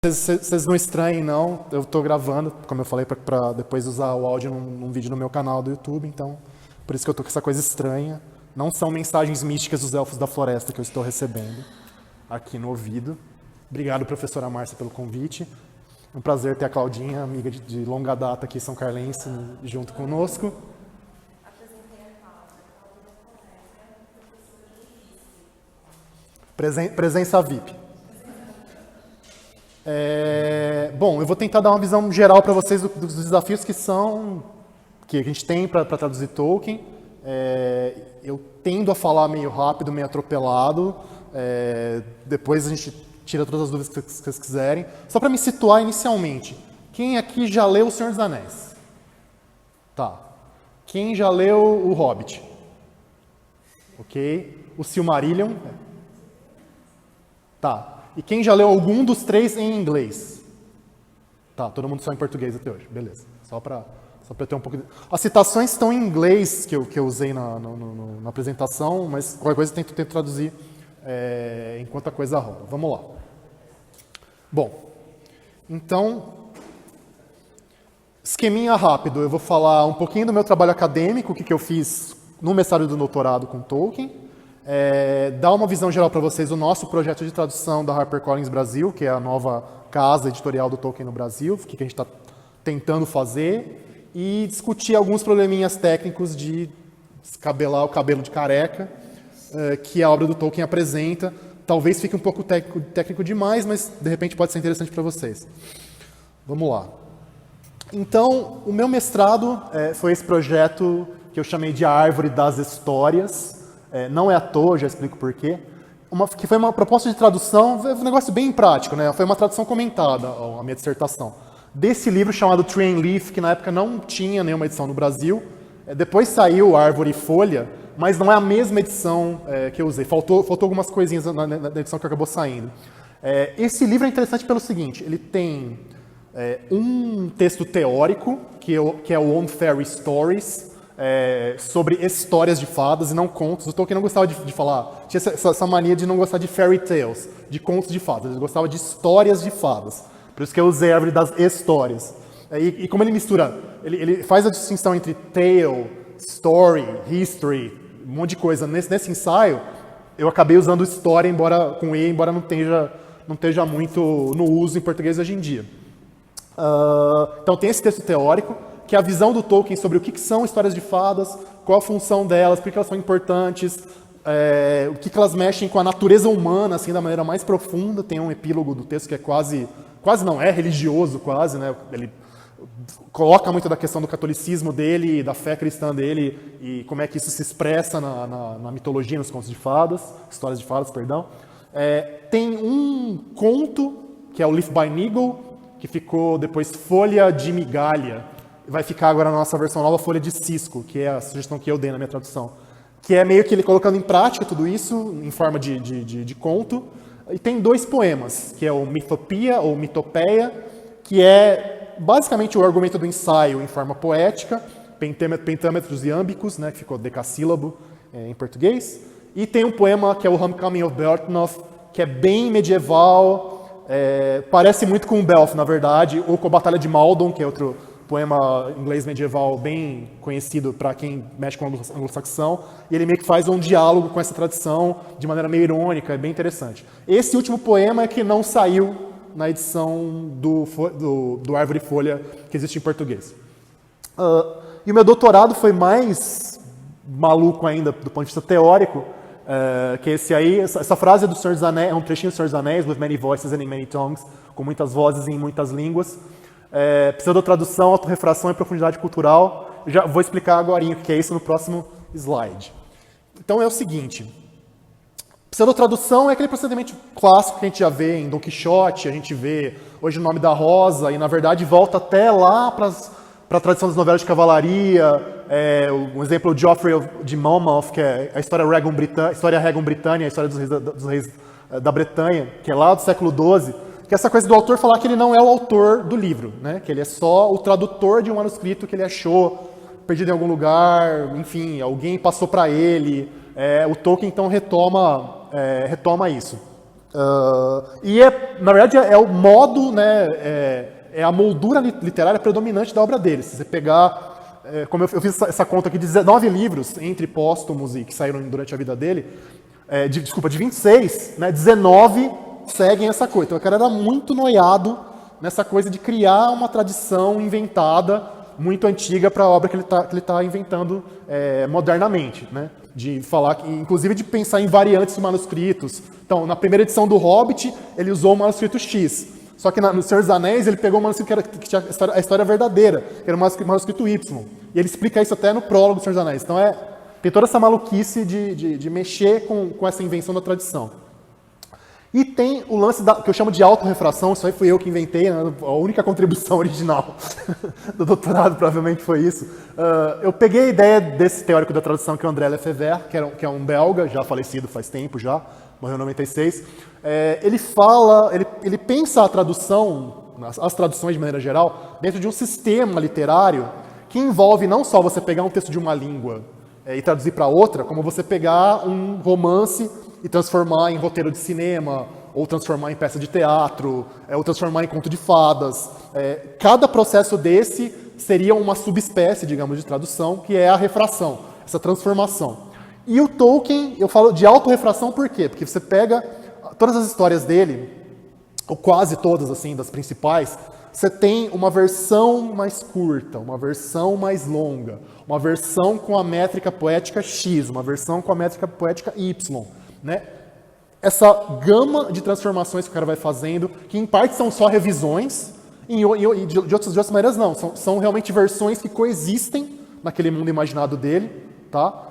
Vocês não estranhem, não. Eu estou gravando, como eu falei, para depois usar o áudio num vídeo no meu canal do YouTube, então por isso que eu estou com essa coisa estranha. Não são mensagens místicas dos elfos da floresta que eu estou recebendo aqui no ouvido. Obrigado, professora Márcia, pelo convite. É um prazer ter a Claudinha, amiga de longa data aqui em São Carlense, junto conosco. Presença VIP. Bom, eu vou tentar dar uma visão geral para vocês dos desafios que a gente tem para traduzir Tolkien. Eu tendo a falar meio rápido, meio atropelado. Depois a gente tira todas as dúvidas que vocês quiserem. Só para me situar inicialmente, quem aqui já leu O Senhor dos Anéis? Tá. Quem já leu O Hobbit? Ok. O Silmarillion? Tá. E quem já leu algum dos três em inglês? Tá, todo mundo só em português até hoje. Beleza. Só para ter um pouco de... As citações estão em inglês que eu usei na apresentação, mas qualquer coisa eu tento traduzir enquanto a coisa rola. Vamos lá. Bom, então, esqueminha rápido. Eu vou falar um pouquinho do meu trabalho acadêmico, o que eu fiz no mestrado e do doutorado com Tolkien. Dar uma visão geral para vocês do nosso projeto de tradução da HarperCollins Brasil, que é a nova casa editorial do Tolkien no Brasil, o que a gente está tentando fazer, e discutir alguns probleminhas técnicos de descabelar o cabelo de careca, que a obra do Tolkien apresenta. Talvez fique um pouco técnico demais, mas de repente pode ser interessante para vocês. Vamos lá. Então, o meu mestrado foi esse projeto que eu chamei de Árvore das Histórias. Não é à toa, já explico por quê. Que foi uma proposta de tradução, um negócio bem prático, né? Foi uma tradução comentada, a minha dissertação, desse livro chamado Tree and Leaf, que na época não tinha nenhuma edição no Brasil. Depois saiu Árvore e Folha, mas não é a mesma edição que eu usei. Faltou algumas coisinhas na edição que acabou saindo. Esse livro é interessante pelo seguinte, ele tem um texto teórico, que é o On Fairy Stories, sobre histórias de fadas e não contos. O Tolkien não gostava de falar, tinha essa mania de não gostar de fairy tales, de contos de fadas, ele gostava de histórias de fadas. Por isso que eu usei a árvore das histórias. E como ele mistura, ele faz a distinção entre tale, story, history, um monte de coisa. Nesse ensaio, eu acabei usando história, embora não esteja muito no uso em português hoje em dia. Então tem esse texto teórico, que é a visão do Tolkien sobre o que são histórias de fadas, qual a função delas, por que elas são importantes, o que elas mexem com a natureza humana, assim, da maneira mais profunda. Tem um epílogo do texto que é quase não é religioso, quase, né? Ele coloca muito da questão do catolicismo dele, da fé cristã dele, e como é que isso se expressa na mitologia, nos contos de fadas, histórias de fadas, perdão. Tem um conto, que é o Leaf by Niggle, que ficou depois Folha de Migalha, vai ficar agora na nossa versão nova Folha de Cisco, que é a sugestão que eu dei na minha tradução, que é meio que ele colocando em prática tudo isso, em forma de conto. E tem dois poemas, que é o Mythopia, ou Mitopeia, que é basicamente o argumento do ensaio em forma poética, pentâmetros iâmbicos, né, que ficou decassílabo em português. E tem um poema que é o Homecoming of Beorhtnoth, que é bem medieval, parece muito com o Beowulf, na verdade, ou com a Batalha de Maldon, que é outro poema inglês medieval bem conhecido para quem mexe com anglo-saxão, e ele meio que faz um diálogo com essa tradição de maneira meio irônica, é bem interessante. Esse último poema é que não saiu na edição do Árvore e Folha que existe em português. E o meu doutorado foi mais maluco ainda do ponto de vista teórico, que esse aí, essa frase do Senhor dos Anéis, é um trechinho do Senhor dos Anéis, with many voices and in many tongues, com muitas vozes em muitas línguas. Pseudotradução, autorrefração e profundidade cultural. Já vou explicar agora o que é isso no próximo slide. Então é o seguinte, pseudotradução é aquele procedimento clássico que a gente já vê em Dom Quixote, a gente vê hoje o Nome da Rosa, e na verdade volta até lá para a tradição das novelas de cavalaria. Um exemplo é o Geoffrey de Monmouth, que é a história Regum Britannia, a história dos reis da Bretanha, que é lá do século XII, que é essa coisa do autor falar que ele não é o autor do livro, né? Que ele é só o tradutor de um manuscrito que ele achou perdido em algum lugar, enfim, alguém passou para ele. O Tolkien então retoma isso. Na verdade, é o modo, né, é a moldura literária predominante da obra dele. Se você pegar, como eu fiz essa conta aqui, de 19 livros, entre póstumos e que saíram durante a vida dele, de 26, né, 19 seguem essa coisa. Então o cara era muito noiado nessa coisa de criar uma tradição inventada, muito antiga para a obra que ele tá inventando modernamente, né? De falar, inclusive de pensar em variantes de manuscritos. Então, na primeira edição do Hobbit, ele usou o manuscrito X. Só que no Senhor dos Anéis, ele pegou o manuscrito que tinha a história verdadeira, que era o manuscrito Y. E ele explica isso até no prólogo do Senhor dos Anéis. Então, tem toda essa maluquice de mexer com essa invenção da tradição. E tem o lance que eu chamo de autorrefração, isso aí fui eu que inventei, né? A única contribuição original do doutorado provavelmente foi isso. Eu peguei a ideia desse teórico da tradução, que é o André Lefebvre, que é um belga, já falecido faz tempo já, morreu em 96. Ele pensa a tradução, as traduções de maneira geral, dentro de um sistema literário que envolve não só você pegar um texto de uma língua e traduzir para outra, como você pegar um romance e transformar em roteiro de cinema, ou transformar em peça de teatro, ou transformar em conto de fadas. Cada processo desse seria uma subespécie, digamos, de tradução, que é a refração, essa transformação. E o Tolkien, eu falo de autorrefração por quê? Porque você pega todas as histórias dele, ou quase todas, assim, das principais, você tem uma versão mais curta, uma versão mais longa, uma versão com a métrica poética X, uma versão com a métrica poética Y, né? Essa gama de transformações que o cara vai fazendo, que em parte são só revisões, e de outras maneiras não, são realmente versões que coexistem naquele mundo imaginado dele, tá?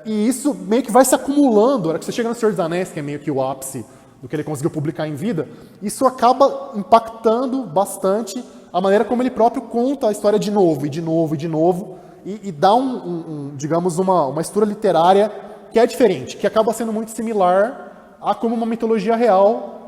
E isso meio que vai se acumulando, a hora que você chega no Senhor dos Anéis, que é meio que o ápice do que ele conseguiu publicar em vida, isso acaba impactando bastante a maneira como ele próprio conta a história de novo, e de novo, e de novo, e dá digamos, uma estrutura literária que é diferente, que acaba sendo muito similar a como uma mitologia real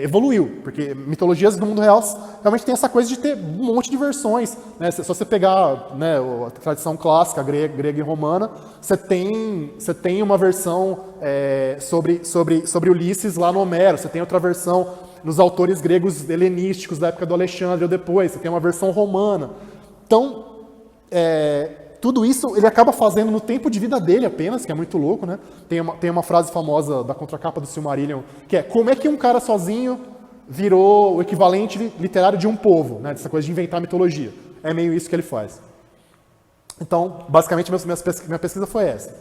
evoluiu, porque mitologias do mundo real realmente tem essa coisa de ter um monte de versões, né? Se você pegar, né, a tradição clássica grega e romana, você tem uma versão sobre Ulisses lá no Homero, você tem outra versão nos autores gregos helenísticos da época do Alexandre ou depois, você tem uma versão romana. Então, tudo isso ele acaba fazendo no tempo de vida dele apenas, que é muito louco, né? Tem uma frase famosa da contracapa do Silmarillion, que é: como é que um cara sozinho virou o equivalente literário de um povo, né? Dessa coisa de inventar mitologia. É meio isso que ele faz. Então, basicamente, minha pesquisa foi essa.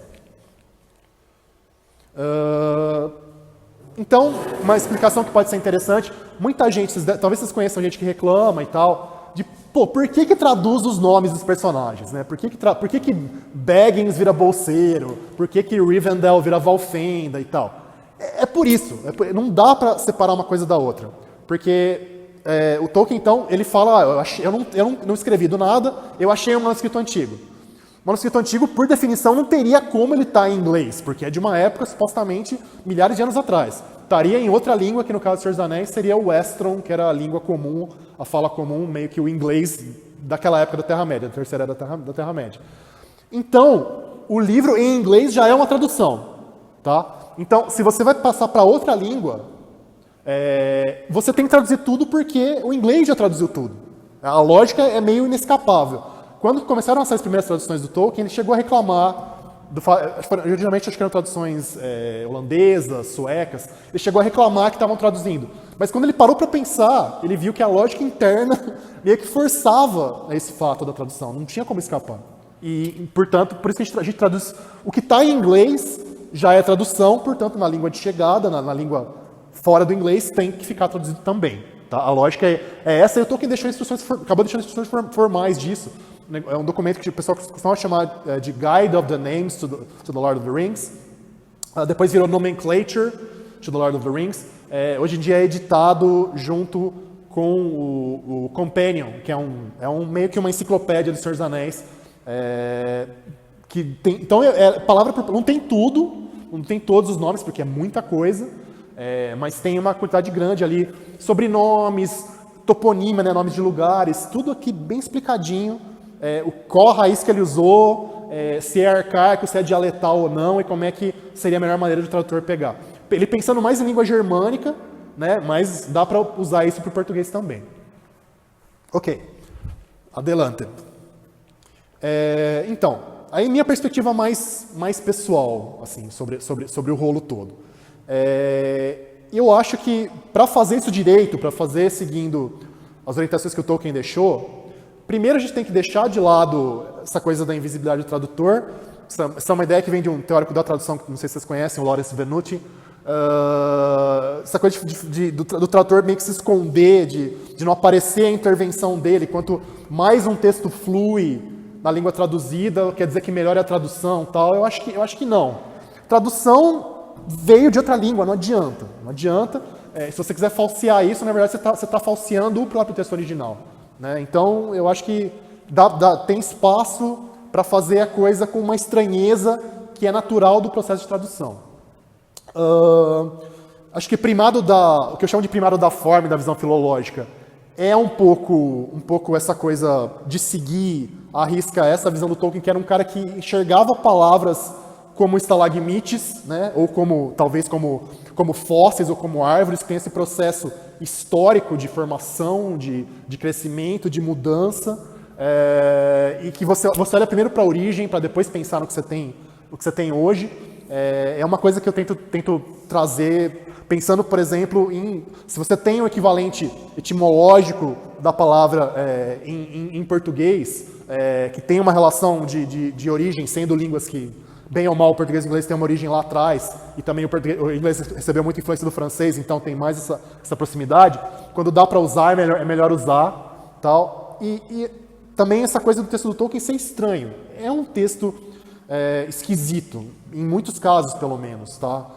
Então, uma explicação que pode ser interessante, muita gente, talvez vocês conheçam gente que reclama e tal, por que traduz os nomes dos personagens, né? Por que Baggins vira Bolseiro? Por que Rivendell vira Valfenda e tal? Por isso. Não dá para separar uma coisa da outra. Porque o Tolkien, então, ele fala, eu não escrevi do nada, eu achei um manuscrito antigo. O manuscrito antigo, por definição, não teria como ele estar em inglês, porque é de uma época, supostamente, milhares de anos atrás. Estaria em outra língua, que no caso do Senhor dos Anéis seria o Westron, que era a língua comum, a fala comum, meio que o inglês daquela época da Terra-média, da Terceira Era da Terra-média. Então, o livro em inglês já é uma tradução, tá? Então, se você vai passar para outra língua, você tem que traduzir tudo porque o inglês já traduziu tudo. A lógica é meio inescapável. Quando começaram a sair as primeiras traduções do Tolkien, ele chegou a reclamar, originalmente acho que eram traduções holandesas, suecas, ele chegou a reclamar que estavam traduzindo. Mas quando ele parou para pensar, ele viu que a lógica interna meio que forçava esse fato da tradução, não tinha como escapar. E, portanto, por isso que a gente traduz o que está em inglês, já é tradução, portanto, na língua de chegada, na língua fora do inglês, tem que ficar traduzido também. Tá? A lógica é essa, e o Tolkien acabou deixando instruções formais disso. É um documento que o pessoal costuma chamar de Guide of the Names to the Lord of the Rings. Depois virou Nomenclature to the Lord of the Rings. Hoje em dia é editado junto com o Companion, que é meio que uma enciclopédia do Senhor dos Anéis. Então, não tem tudo, não tem todos os nomes, porque é muita coisa, mas tem uma quantidade grande ali, sobrenomes, toponímia, né, nomes de lugares, tudo aqui bem explicadinho. Qual a raiz que ele usou, se é arcaico, se é dialetal ou não, e como é que seria a melhor maneira de o tradutor pegar. ele pensando mais em língua germânica, né, mas dá para usar isso para o português também. Ok, adelante. Então, aí minha perspectiva mais pessoal, assim, sobre o rolo todo. Eu acho que para fazer isso direito, para fazer seguindo as orientações que o Tolkien deixou, primeiro a gente tem que deixar de lado essa coisa da invisibilidade do tradutor. Essa é uma ideia que vem de um teórico da tradução, que não sei se vocês conhecem, o Lawrence Venuti. Essa coisa do tradutor meio que se esconder, de não aparecer a intervenção dele. Quanto mais um texto flui na língua traduzida, quer dizer que melhora a tradução, tal. Eu acho que não. Tradução veio de outra língua, não adianta. Não adianta. Se você quiser falsear isso, na verdade você está falseando o próprio texto original, né? Então, eu acho que tem espaço para fazer a coisa com uma estranheza que é natural do processo de tradução. Acho que o que eu chamo de primado da forma e da visão filológica é um pouco essa coisa de seguir à risca essa visão do Tolkien, que era um cara que enxergava palavras como estalagmites, né? Ou talvez como fósseis ou como árvores, que tem esse processo histórico de formação, de crescimento, de mudança, e que você olha primeiro para a origem, para depois pensar no que você tem hoje. É uma coisa que eu tento trazer, pensando, por exemplo, se você tem um equivalente etimológico da palavra em português, que tem uma relação de origem, sendo línguas que, bem ou mal, o português e o inglês têm uma origem lá atrás, e também o inglês recebeu muita influência do francês, então tem mais essa proximidade. Quando dá para usar, é melhor usar. Tal. E também essa coisa do texto do Tolkien ser estranho. É um texto esquisito, em muitos casos, pelo menos. Tá?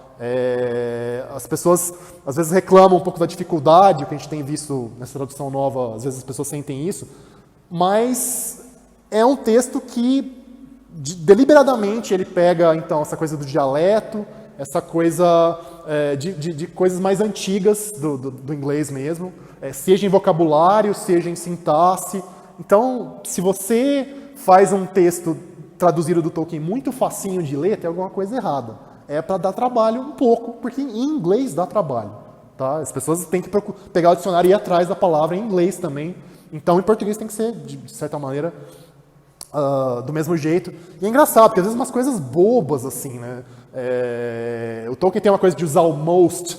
As pessoas, às vezes, reclamam um pouco da dificuldade, o que a gente tem visto nessa tradução nova, às vezes as pessoas sentem isso, mas é um texto que deliberadamente ele pega, então, essa coisa do dialeto, essa coisa de coisas mais antigas do inglês mesmo, seja em vocabulário, seja em sintaxe. Então, se você faz um texto traduzido do Tolkien muito facinho de ler, tem alguma coisa errada. É para dar trabalho um pouco, porque em inglês dá trabalho. Tá? As pessoas têm que pegar o dicionário e ir atrás da palavra em inglês também. Então, em português tem que ser, de certa maneira, do mesmo jeito. E é engraçado, porque às vezes umas coisas bobas, assim, né? O Tolkien tem uma coisa de usar o most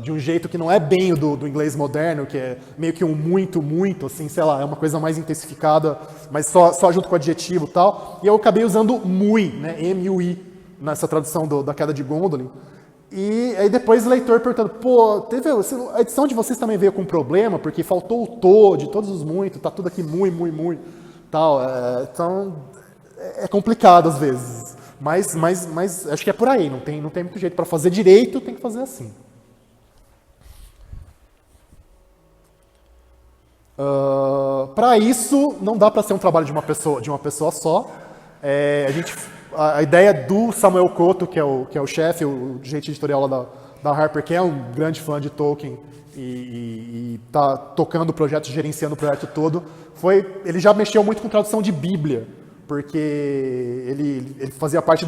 de um jeito que não é bem o do inglês moderno, que é meio que um muito, muito, assim, sei lá, é uma coisa mais intensificada, mas só junto com o adjetivo e tal. E eu acabei usando mui, né? M-U-I, nessa tradução da Queda de Gondolin. E aí depois o leitor perguntando, a edição de vocês também veio com problema, porque faltou o to de todos os muito, tá tudo aqui muito, tal. Então, é complicado às vezes. Mas acho que é por aí, não tem muito jeito. Para fazer direito, tem que fazer assim. Para isso, não dá para ser um trabalho de uma pessoa só. A ideia do Samuel Coto, que é o chefe, o gerente editorial lá da Harper, que é um grande fã de Tolkien e está tocando o projeto, gerenciando o projeto todo, ele já mexeu muito com tradução de Bíblia, porque ele fazia parte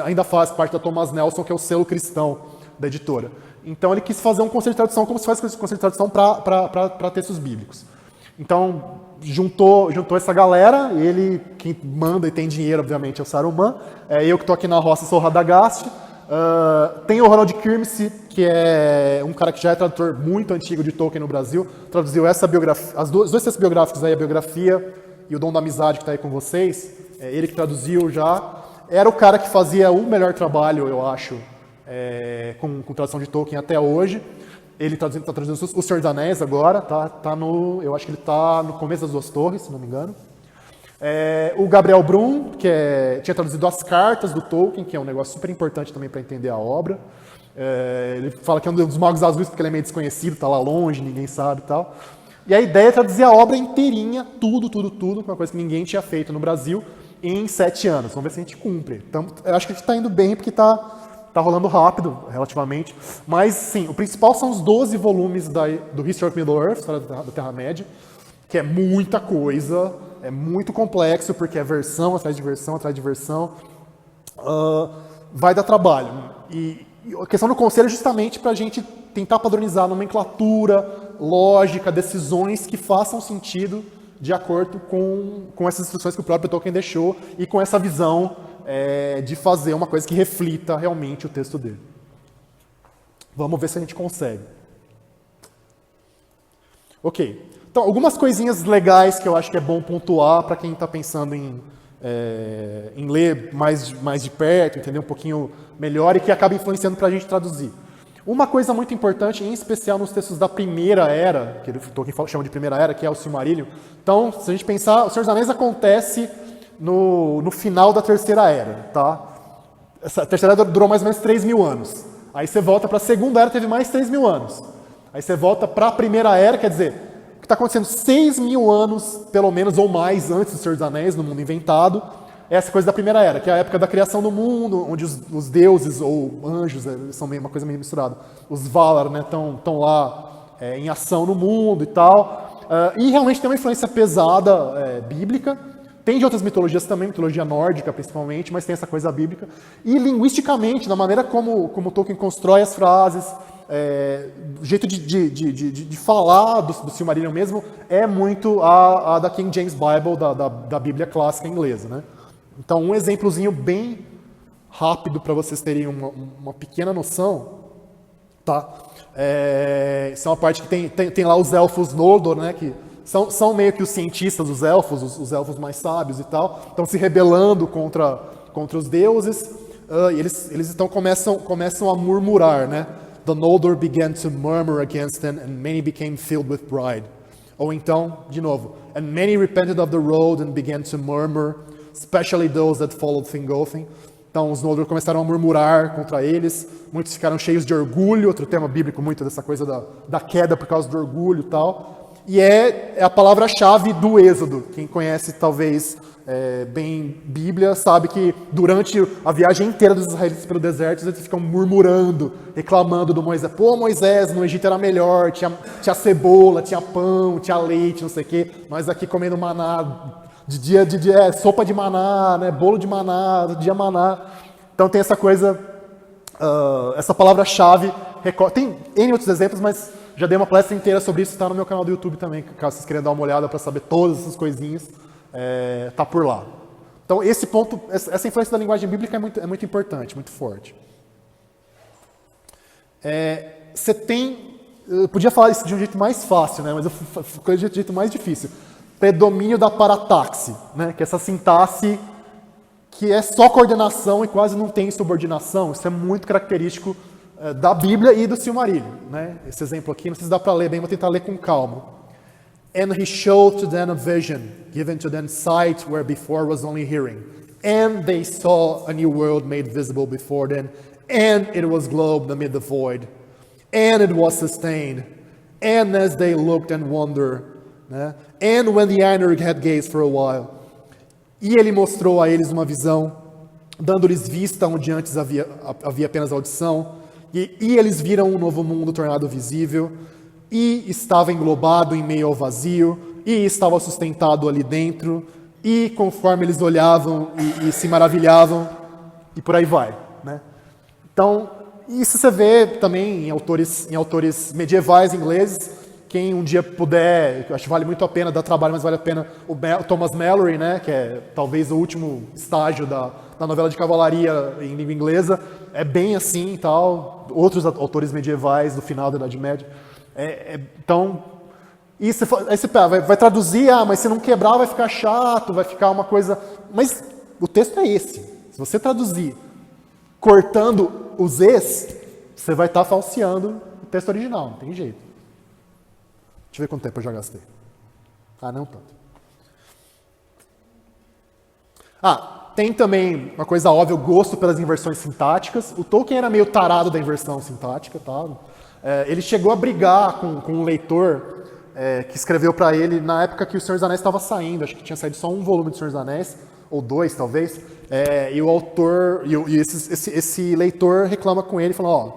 ainda faz parte da Thomas Nelson, que é o selo cristão da editora. Então ele quis fazer um conceito de tradução como se faz conceito de tradução para textos bíblicos. Então juntou essa galera, quem manda e tem dinheiro, obviamente, é o Saruman. Eu que estou aqui na roça sou o Radagast. Tem o Ronald Kirmse, que é um cara que já é tradutor muito antigo de Tolkien no Brasil, traduziu essa biografia, os dois textos biográficos aí, a biografia e o Dom da Amizade, que está aí com vocês. Ele que traduziu já. Era o cara que fazia o melhor trabalho, eu acho, com tradução de Tolkien até hoje. Ele está traduzindo O Senhor dos Anéis agora, eu acho que ele está no começo das Duas Torres, se não me engano. O Gabriel Brum, que tinha traduzido as cartas do Tolkien, que é um negócio super importante também para entender a obra. Ele fala que é um dos magos azuis porque ele é meio desconhecido, está lá longe, ninguém sabe e tal. E a ideia é traduzir a obra inteirinha, tudo, uma coisa que ninguém tinha feito no Brasil, em 7 anos. Vamos ver se a gente cumpre. Então, eu acho que a gente está indo bem, porque está rolando rápido, relativamente. Mas, sim, o principal são os 12 volumes do History of Middle-earth, História da Terra-média, que é muita coisa, é muito complexo, porque é versão atrás de versão atrás de versão. Vai dar trabalho. E a questão do conselho é justamente para a gente tentar padronizar nomenclatura, lógica, decisões que façam sentido de acordo com essas instruções que o próprio Tolkien deixou e com essa visão de fazer uma coisa que reflita realmente o texto dele. Vamos ver se a gente consegue. Ok. Então, algumas coisinhas legais que eu acho que é bom pontuar para quem está pensando em ler mais de perto, entender um pouquinho melhor e que acaba influenciando para a gente traduzir. Uma coisa muito importante, em especial nos textos da Primeira Era, que o Tolkien chama de Primeira Era, que é o Silmarillion. Então, se a gente pensar, o Senhor dos Anéis acontece no final da Terceira Era, tá? A Terceira Era durou mais ou menos 3.000 anos. Aí você volta para a Segunda Era, teve mais 3.000 anos. Aí você volta para a Primeira Era, quer dizer, o que está acontecendo 6.000 anos, pelo menos, ou mais, antes do Senhor dos Anéis, no mundo inventado, é essa coisa da Primeira Era, que é a época da criação do mundo, onde os deuses ou anjos, são uma coisa meio misturada, os Valar, né, estão lá em ação no mundo e tal, e realmente tem uma influência pesada bíblica, tem de outras mitologias também, mitologia nórdica principalmente, mas tem essa coisa bíblica, e linguisticamente, na maneira como Tolkien constrói as frases, o jeito de falar do Silmarillion mesmo é muito a da King James Bible, da Bíblia clássica inglesa, né? Então, um exemplozinho bem rápido para vocês terem uma pequena noção, tá? Isso é uma parte que tem lá os elfos Noldor, né? Que são meio que os cientistas, os elfos mais sábios e tal, estão se rebelando contra os deuses, e eles então começam a murmurar, né? The Noldor began to murmur against them, and many became filled with pride. Ou então, de novo, and many repented of the road and began to murmur, especially those that followed Thingolfin. Então, os Noldor começaram a murmurar contra eles, muitos ficaram cheios de orgulho, outro tema bíblico muito dessa coisa da queda por causa do orgulho e tal. E é a palavra-chave do Êxodo. Quem conhece, talvez, bem Bíblia, sabe que durante a viagem inteira dos israelitas pelo deserto, eles ficam murmurando, reclamando do Moisés. Pô, Moisés, no Egito era melhor, tinha cebola, tinha pão, tinha leite, não sei o quê. Nós aqui comendo maná, de dia, sopa de maná, né, bolo de maná, dia maná. Então tem essa coisa, essa palavra-chave. Tem N outros exemplos, mas já dei uma palestra inteira sobre isso, está no meu canal do YouTube também, caso vocês queiram dar uma olhada para saber todas essas coisinhas, tá por lá. Então esse ponto, essa influência da linguagem bíblica é muito importante, muito forte. Você tem, eu podia falar isso de um jeito mais fácil, né, mas eu fui de um jeito mais difícil. Predomínio da parataxe, né, que é essa sintaxe que é só coordenação e quase não tem subordinação. Isso é muito característico da Bíblia e do Silmarillion, né? Esse exemplo aqui, não sei se dá para ler bem, vou tentar ler com calma. And he showed to them a vision, given to them sight where before was only hearing. And they saw a new world made visible before them, and it was globed amid the void, and it was sustained. And as they looked and wondered, né? And when the Ainur had gazed for a while, e ele mostrou a eles uma visão, dando-lhes vista onde antes havia apenas audição, e eles viram um novo mundo tornado visível, e estava englobado em meio ao vazio, e estava sustentado ali dentro, e conforme eles olhavam e se maravilhavam, e por aí vai, né? Então, isso você vê também em autores medievais ingleses. Quem um dia puder, eu acho que vale muito a pena, dá trabalho, mas vale a pena, o Thomas Malory, né, que é talvez o último estágio da novela de cavalaria em língua inglesa, é bem assim e tal, outros autores medievais do final da Idade Média. Então, aí você vai traduzir, mas se não quebrar vai ficar chato, vai ficar uma coisa... Mas o texto é esse. Se você traduzir cortando os es, você vai estar falseando o texto original, não tem jeito. Deixa eu ver quanto tempo eu já gastei. Não tanto. Tem também uma coisa óbvia, o gosto pelas inversões sintáticas. O Tolkien era meio tarado da inversão sintática, tá? Ele chegou a brigar com um leitor que escreveu para ele na época que o Senhor dos Anéis estava saindo. Acho que tinha saído só um volume do Senhor dos Anéis, ou 2 talvez. E o autor, esse leitor reclama com ele, falando,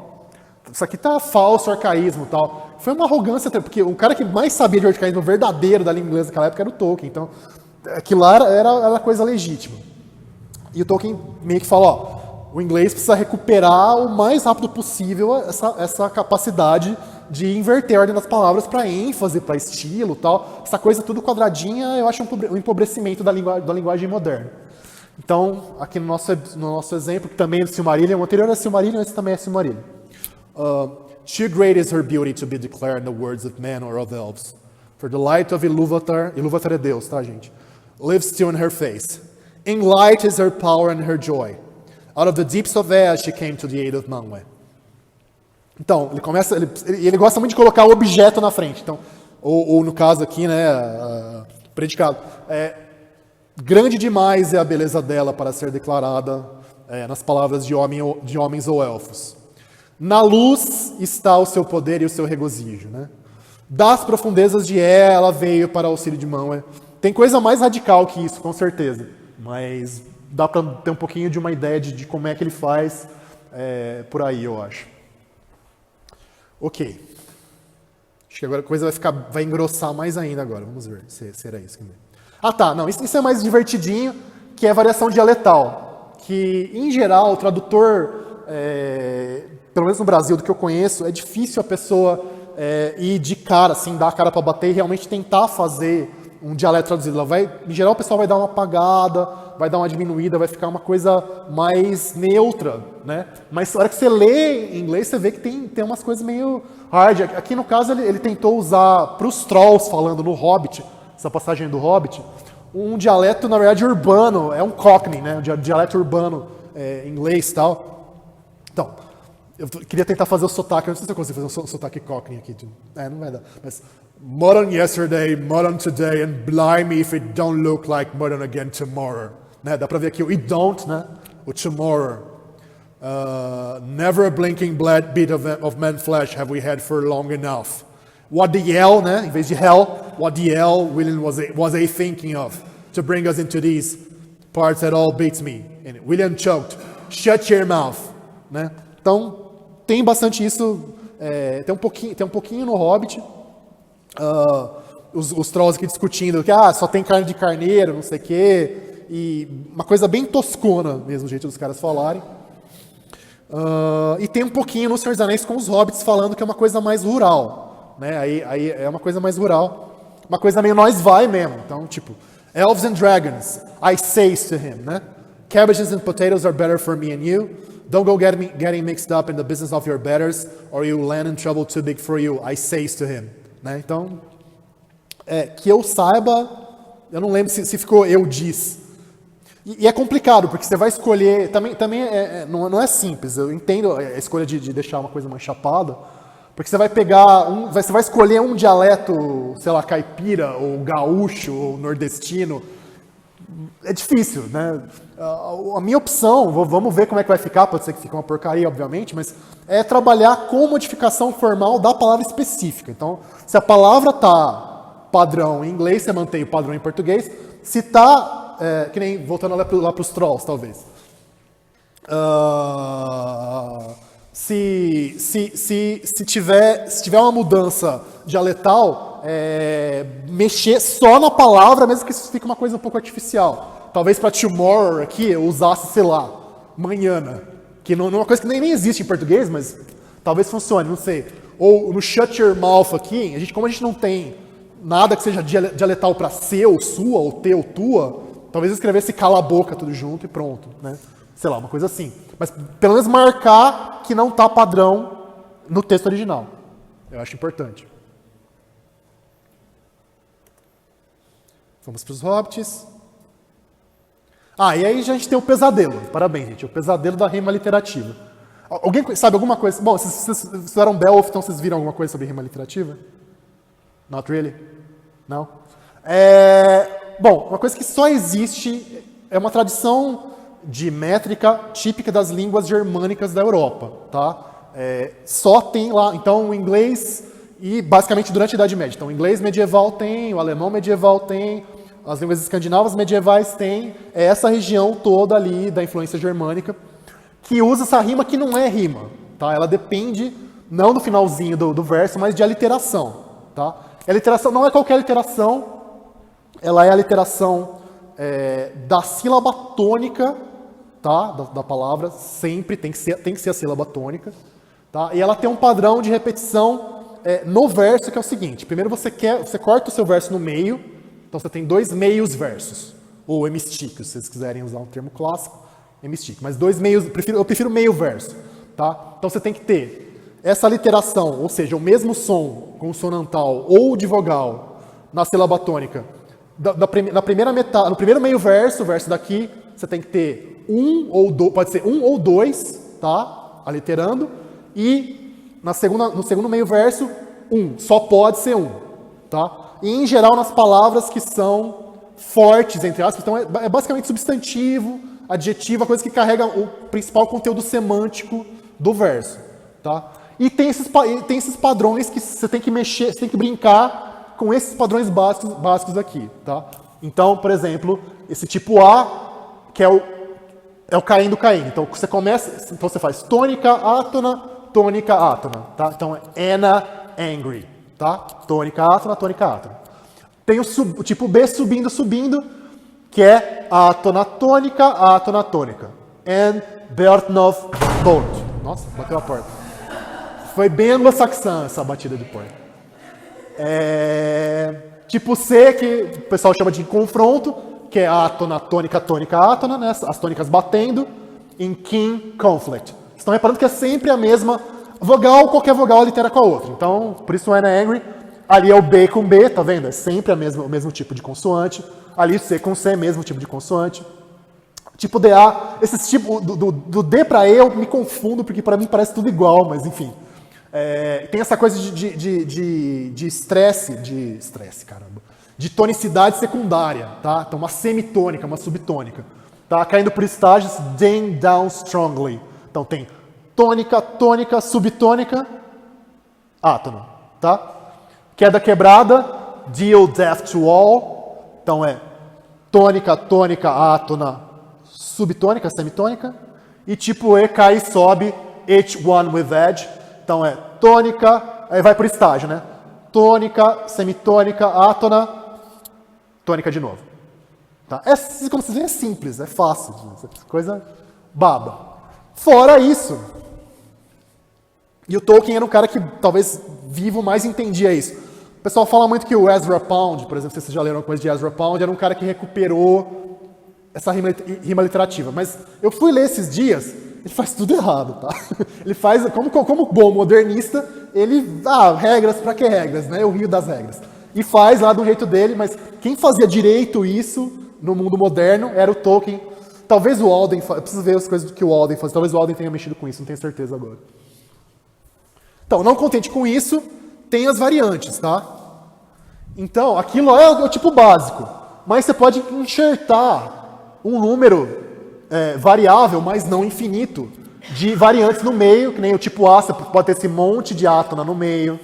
isso aqui tá falso, arcaísmo e tal. Foi uma arrogância, porque o cara que mais sabia de arcaísmo verdadeiro da língua inglesa naquela época era o Tolkien. Então, aquilo lá era coisa legítima. E o Tolkien meio que fala, o inglês precisa recuperar o mais rápido possível essa capacidade de inverter a ordem das palavras para ênfase, para estilo, tal. Essa coisa tudo quadradinha, eu acho um empobrecimento da linguagem moderna. Então, aqui no nosso exemplo, que também é do Silmarillion, o anterior é Silmarillion, esse também é Silmarillion. Too great is her beauty to be declared in the words of men or of elves. For the light of Ilúvatar é Deus, tá, gente? Lives still in her face. In light is her power and her joy. Out of the deeps of air she came to the aid of Manwë. Então, ele gosta muito de colocar o objeto na frente. Então, ou no caso aqui, né, predicado. Grande demais é a beleza dela para ser declarada nas palavras de homens ou elfos. Na luz está o seu poder e o seu regozijo, né? Das profundezas de ela veio para o auxílio de Manwë. Tem coisa mais radical que isso, com certeza. Mas dá para ter um pouquinho de uma ideia de como é que ele faz por aí, eu acho. Ok. Acho que agora a coisa vai engrossar mais ainda agora. Vamos ver se era isso. Ah, tá. Não, isso é mais divertidinho, que é a variação dialetal. Que, em geral, o tradutor, pelo menos no Brasil, do que eu conheço, é difícil a pessoa ir de cara, assim, dar a cara para bater e realmente tentar fazer um dialeto traduzido. Em geral, o pessoal vai dar uma apagada, vai dar uma diminuída, vai ficar uma coisa mais neutra, né? Mas na hora que você lê em inglês, você vê que tem umas coisas meio hard. Aqui, no caso, ele tentou usar, para os Trolls, falando no Hobbit, essa passagem do Hobbit, um dialeto, na verdade, urbano, é um Cockney, né? Um dialeto urbano inglês e tal. Então, eu queria tentar fazer o sotaque, eu não sei se eu consigo fazer o sotaque Cockney aqui. Não vai dar. Mas, modern yesterday, modern today, and blimey if it don't look like modern again tomorrow. Né? Dá pra ver aqui o it don't, né? O tomorrow. Never a blinking bit of man flesh have we had for long enough. What the hell, né? Em vez de hell, what the hell William was a thinking of to bring us into these parts that all beats me. And William choked. Shut your mouth. Né? Então, tem bastante isso. Tem um pouquinho no Hobbit. Os Trolls aqui discutindo que só tem carne de carneiro, não sei o quê. E uma coisa bem toscona mesmo, o jeito dos caras falarem. E tem um pouquinho no Senhor dos Anéis com os Hobbits falando que é uma coisa mais rural. Né? Aí é uma coisa mais rural. Uma coisa meio nós vai mesmo. Então, tipo, Elves and Dragons, I says to him, né? Cabbages and potatoes are better for me and you. Don't go getting mixed up in the business of your betters, or you'll land in trouble too big for you, I says to him. Né? Então, que eu saiba, eu não lembro se ficou eu diz. E é complicado, porque você vai escolher, também não é simples, eu entendo a escolha de deixar uma coisa mais chapada, porque você vai pegar, você vai escolher um dialeto, sei lá, caipira, ou gaúcho, ou nordestino, é difícil, né? A minha opção, vamos ver como é que vai ficar, pode ser que fique uma porcaria, obviamente, mas é trabalhar com modificação formal da palavra específica. Então, se a palavra está padrão em inglês, você mantém o padrão em português. Se está, que nem voltando lá para os Trolls, talvez. Se tiver uma mudança dialetal, mexer só na palavra, mesmo que isso fique uma coisa um pouco artificial. Talvez para tomorrow aqui eu usasse, sei lá, manhã, que não é uma coisa que nem existe em português, mas talvez funcione, não sei. Ou no shut your mouth aqui, como a gente não tem nada que seja dialetal para seu, sua, ou teu, tua, talvez eu escrevesse cala a boca tudo junto e pronto, né? Sei lá, uma coisa assim. Mas pelo menos marcar que não está padrão no texto original. Eu acho importante. Vamos para os Hobbits. E aí a gente tem o pesadelo. Parabéns, gente. O pesadelo da rima literativa. Alguém sabe alguma coisa? Bom, vocês estudaram Beowulf, então vocês viram alguma coisa sobre rima literativa? Not really? Não? Bom, uma coisa que só existe é uma tradição de métrica típica das línguas germânicas da Europa, tá? Só tem lá, então o inglês e basicamente durante a Idade Média. Então o inglês medieval tem, o alemão medieval tem, as línguas escandinavas medievais têm, essa região toda ali da influência germânica que usa essa rima que não é rima, tá? Ela depende não do finalzinho do verso, mas de aliteração, tá? A literação não é qualquer literação, ela é a literação da sílaba tônica tá, da palavra, sempre tem que ser a sílaba tônica. Tá? E ela tem um padrão de repetição no verso, que é o seguinte. Primeiro você corta o seu verso no meio, então você tem 2 meios versos, ou hemistíquio, se vocês quiserem usar um termo clássico, hemistíquio, mas 2 meios, eu prefiro meio verso. Tá? Então você tem que ter essa literação, ou seja, o mesmo som consonantal ou de vogal na sílaba tônica, na primeira metade, no primeiro meio verso, o verso daqui, você tem que ter pode ser 1 ou 2, tá? Aliterando, e no segundo meio verso, 1, só pode ser 1, tá? E em geral nas palavras que são fortes, entre aspas, então é basicamente substantivo, adjetivo, a coisa que carrega o principal conteúdo semântico do verso, tá? E tem esses padrões que você tem que mexer, você tem que brincar com esses padrões básicos aqui, tá? Então, por exemplo, esse tipo A, que é o caindo, caindo. Então você faz tônica, átona, tá? Então é Anna, angry, tá? Tônica, átona, Tem o tipo B subindo, que é átona, tônica. And Bertnov boat. Nossa, bateu a porta. Foi bem anglo-saxã essa batida de porta. Tipo C, que o pessoal chama de confronto, que é átona, tônica, átona, né? As tônicas batendo, em king, conflict. Vocês estão reparando que é sempre a mesma vogal, qualquer vogal litera com a outra. Então, por isso Anna angry. Ali é o B com B, tá vendo? É sempre o mesmo tipo de consoante. Ali C com C, mesmo tipo de consoante. Tipo DA, esses tipos do D para E eu me confundo, porque para mim parece tudo igual, mas enfim. Tem essa coisa de estresse, de tonicidade secundária, tá? Então uma semitônica, uma subtônica, tá? Caindo por estágios, ding down strongly. Então tem tônica, subtônica, átona, tá? Queda quebrada, deal death to all. Então é tônica, átona, subtônica, semitônica. E tipo E cai e sobe, H1 with edge. Então é tônica, aí vai por estágio, né? Tônica, semitônica, átona, tônica de novo. Tá? Como vocês veem, é simples, é fácil. Coisa baba. Fora isso, e o Tolkien era um cara que talvez vivo mais entendia isso. O pessoal fala muito que o Ezra Pound, por exemplo, se vocês já leram coisa de Ezra Pound, era um cara que recuperou essa rima literativa. Mas eu fui ler esses dias, ele faz tudo errado, tá? Ele faz, como bom modernista, regras, pra que regras, né? Eu rio das regras. E faz lá do jeito dele, mas quem fazia direito isso no mundo moderno era o Tolkien. Talvez o Alden, eu preciso ver as coisas que o Alden fazia, talvez o Alden tenha mexido com isso, não tenho certeza agora. Então, não contente com isso, tem as variantes, tá? Então, aquilo é o tipo básico, mas você pode enxertar um número variável, mas não infinito, de variantes no meio, que nem o tipo A, você pode ter esse monte de átona no meio,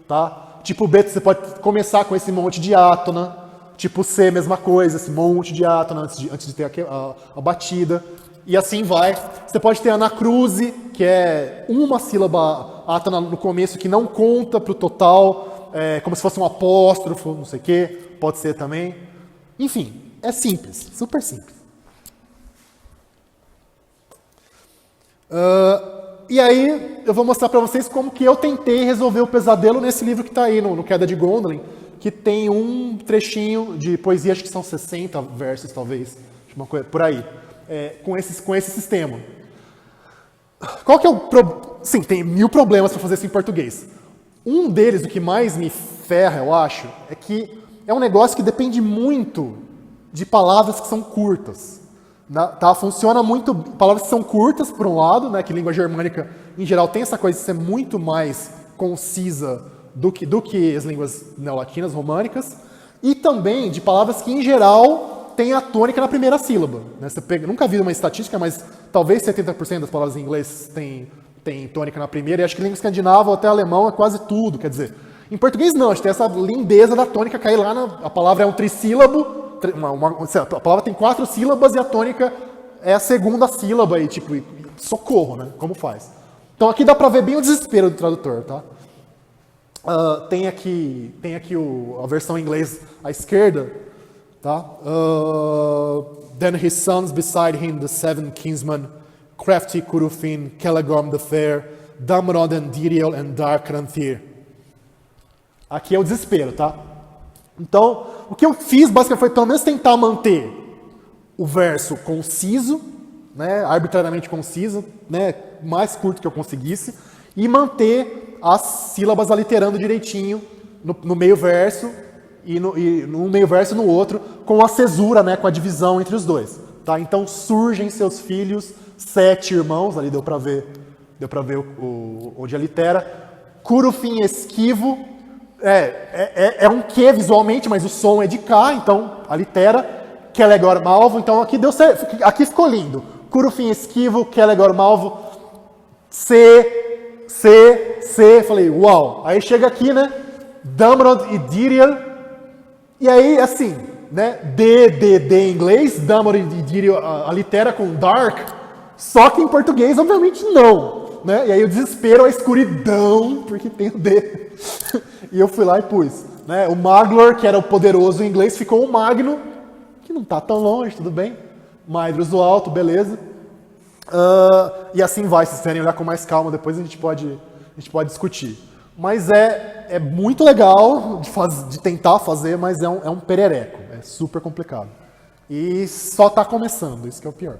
tá? Tipo B, você pode começar com esse monte de átona, tipo C, mesma coisa, esse monte de átona antes de ter a batida, e assim vai. Você pode ter anacruse, que é uma sílaba átona no começo que não conta para o total, como se fosse um apóstrofo, não sei o quê, pode ser também. Enfim, é simples, super simples. E aí, eu vou mostrar para vocês como que eu tentei resolver o pesadelo nesse livro que está aí, no Queda de Gondolin, que tem um trechinho de poesia, acho que são 60 versos, talvez, uma coisa por aí, com esse sistema. Qual que é o problema? Sim, tem 1000 problemas para fazer isso em português. Um deles, o que mais me ferra, eu acho, é que é um negócio que depende muito de palavras que são curtas. Tá? Funciona muito, palavras que são curtas, por um lado, né, que língua germânica, em geral, tem essa coisa de ser muito mais concisa do que as línguas neolatinas, românicas, e também de palavras que, em geral, têm a tônica na primeira sílaba. Né? Nunca vi uma estatística, mas talvez 70% das palavras em inglês tem tônica na primeira, e acho que língua escandinava ou até alemão é quase tudo, quer dizer. Em português não, a gente tem essa lindeza da tônica cair lá, a palavra é um trissílabo, a palavra tem 4 sílabas e a tônica é a segunda sílaba e tipo, socorro, né? Como faz? Então aqui dá pra ver bem o desespero do tradutor, tá? Tem aqui a versão em inglês à esquerda, Tá? Then his sons beside him, the seven kinsmen, crafty Curufin, Celegorm the Fair, Damrod and Diriel and Darkranthir. Aqui é o desespero, tá? Então, o que eu fiz basicamente foi pelo menos tentar manter o verso conciso, né, arbitrariamente conciso, né, mais curto que eu conseguisse, e manter as sílabas aliterando direitinho no meio verso e no meio verso e no outro, com a cesura, né, com a divisão entre os dois. Tá? Então surgem seus filhos, 7 irmãos, ali deu para ver onde alitera. Curufin esquivo, é um Q visualmente, mas o som é de K, então alitera. Celegorm malvo, então aqui deu certo, aqui ficou lindo. Curufin esquivo, Celegorm malvo, C, falei, uau. Aí chega aqui, né, Damrod e Diriel, e aí, assim, né, D em inglês, Damrod e Diriel alitera com dark, só que em português, obviamente, não, né, e aí o desespero, a escuridão, porque tem o D, e eu fui lá e pus, né, o Maglor, que era o poderoso em inglês, ficou o Magno, que não tá tão longe, tudo bem, Maedhros do Alto, beleza, e assim vai, se vocês querem olhar com mais calma, depois a gente pode discutir. Mas é muito legal de tentar fazer, mas é um perereco, é super complicado. E só está começando, isso que é o pior.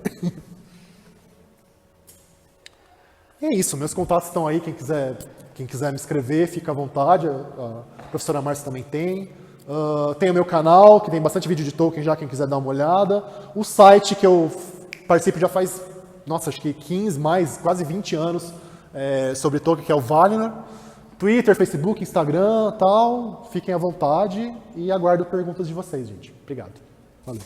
E é isso, meus contatos estão aí, quem quiser me escrever, fica à vontade, a professora Márcia também tem. Tem o meu canal, que tem bastante vídeo de Tolkien já, quem quiser dar uma olhada. O site que eu participo já faz, acho que 15, quase 20 anos, sobre Tolkien, que é o Valinor. Twitter, Facebook, Instagram, tal. Fiquem à vontade e aguardo perguntas de vocês, gente. Obrigado. Valeu.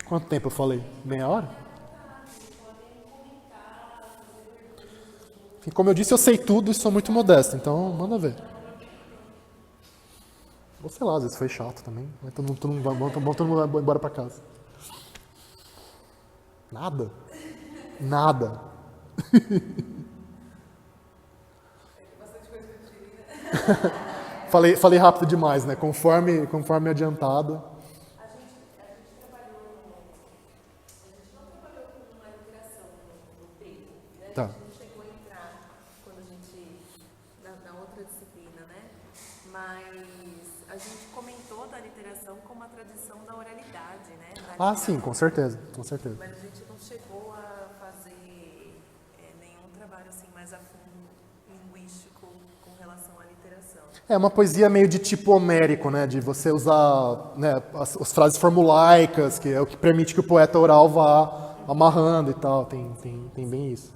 Quanto tempo eu falei? Meia hora? E como eu disse, eu sei tudo e sou muito modesto, então manda ver. Ou sei lá, às vezes foi chato também. Mas todo mundo vai embora pra casa. Nada. Nada. Falei rápido demais, né? Conforme adiantado. A gente não trabalhou com uma literação no tempo, né? Tá. A gente não chegou a entrar quando a gente na outra disciplina, né? Mas a gente comentou da literação como a tradição da oralidade, né? Sim, com certeza. Mas a gente não chegou a fazer nenhum trabalho assim mais a fundo linguístico com relação à literação. É uma poesia meio de tipo homérico, né? De você usar, né, as frases formulaicas, que é o que permite que o poeta oral vá amarrando e tal. Tem bem isso.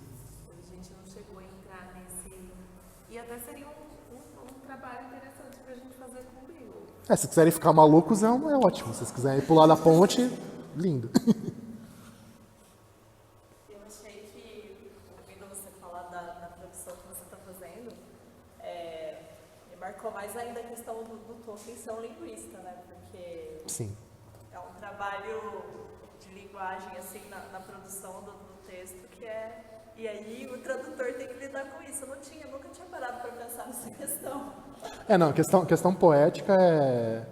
A gente não chegou a entrar nesse... E até seria um trabalho interessante pra gente fazer com o Bill. Se quiserem ficar malucos, é ótimo. Se vocês quiserem pular da ponte, lindo. Eu achei que, ouvindo você falar da produção que você está fazendo, me marcou mais ainda a questão do Tolkien ser um linguista, né? Porque Sim. é um trabalho de linguagem, assim, na produção do texto, que é... E aí o tradutor tem que lidar com isso. Eu nunca tinha parado para pensar nessa questão. Não, questão poética é...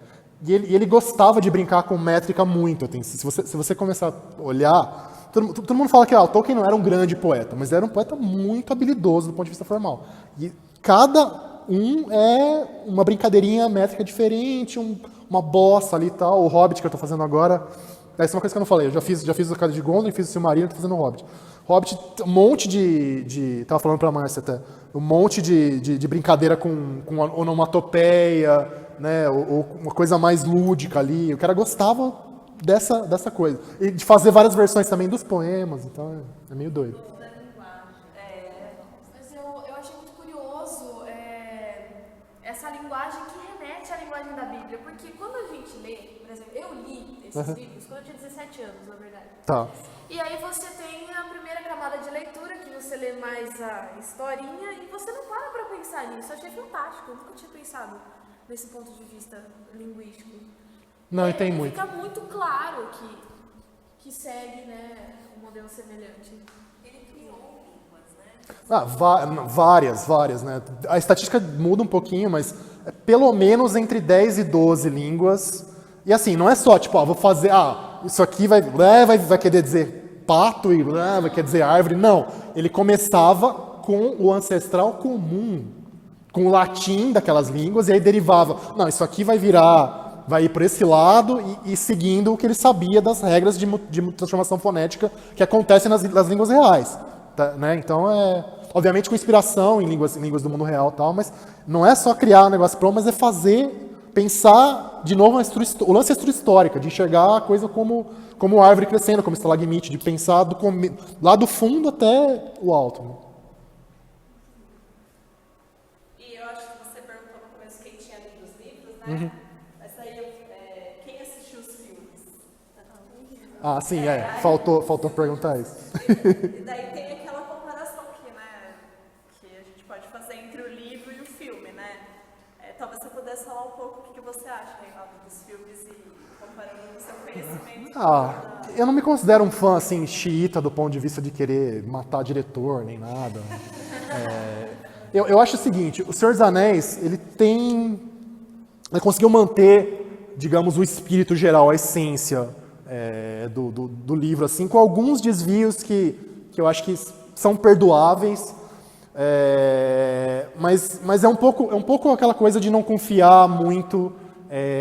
E ele gostava de brincar com métrica muito. Se você começar a olhar... Todo mundo fala que o Tolkien não era um grande poeta, mas era um poeta muito habilidoso do ponto de vista formal. E cada um é uma brincadeirinha métrica diferente, uma bossa ali e tal. O Hobbit que eu estou fazendo agora... Essa é uma coisa que eu não falei. Eu já fiz o Casa de Gondolin, fiz o Silmarillion, estou fazendo o Hobbit. Hobbit, um monte de tava falando pra Márcia até, um monte de brincadeira com onomatopeia, né, ou uma coisa mais lúdica ali. O cara gostava dessa coisa. E de fazer várias versões também dos poemas, então é meio doido. Mas eu achei muito curioso essa linguagem que remete à linguagem da Bíblia, porque quando a gente lê, por exemplo, eu li esses livros quando eu tinha 17 anos, na verdade. Tá. E aí você tem a primeira camada de leitura, que você lê mais a historinha, e você não para pensar nisso. Eu achei fantástico, eu nunca tinha pensado nesse ponto de vista linguístico. Não, e tem muito. Fica muito claro que segue, né, um modelo semelhante. Ele criou línguas, né? Várias, né? A estatística muda um pouquinho, mas é pelo menos entre 10 e 12 línguas. E assim, não é só, tipo, vou fazer, isso aqui vai querer dizer pato e vai querer dizer árvore. Não, ele começava com o ancestral comum, com o latim daquelas línguas, e aí derivava, não, isso aqui vai ir por esse lado e seguindo o que ele sabia das regras de transformação fonética que acontecem nas línguas reais. Tá, né? Então, obviamente com inspiração em línguas do mundo real e tal, mas não é só criar um negócio pronto, mas é pensar de novo o lance da estrutura histórica, de enxergar a coisa como árvore crescendo, como estalagmite, de pensar lá do fundo até o alto. Né? E eu acho que você perguntou no começo quem tinha lido os livros, né? Mas aí, quem assistiu os filmes? Sim, faltou perguntar isso. E daí tem aquela comparação aqui, né? Que a gente pode fazer entre o livro e o filme, né? Talvez você pudesse falar um pouco o que você acha, Reinaldo, dos filmes e comparando o seu conhecimento. Eu não me considero um fã, assim, xiita do ponto de vista de querer matar diretor, nem nada. Eu acho o seguinte, o Senhor dos Anéis, ele conseguiu manter, digamos, o espírito geral, a essência do livro, assim, com alguns desvios que eu acho que são perdoáveis, mas é um pouco aquela coisa de não confiar muito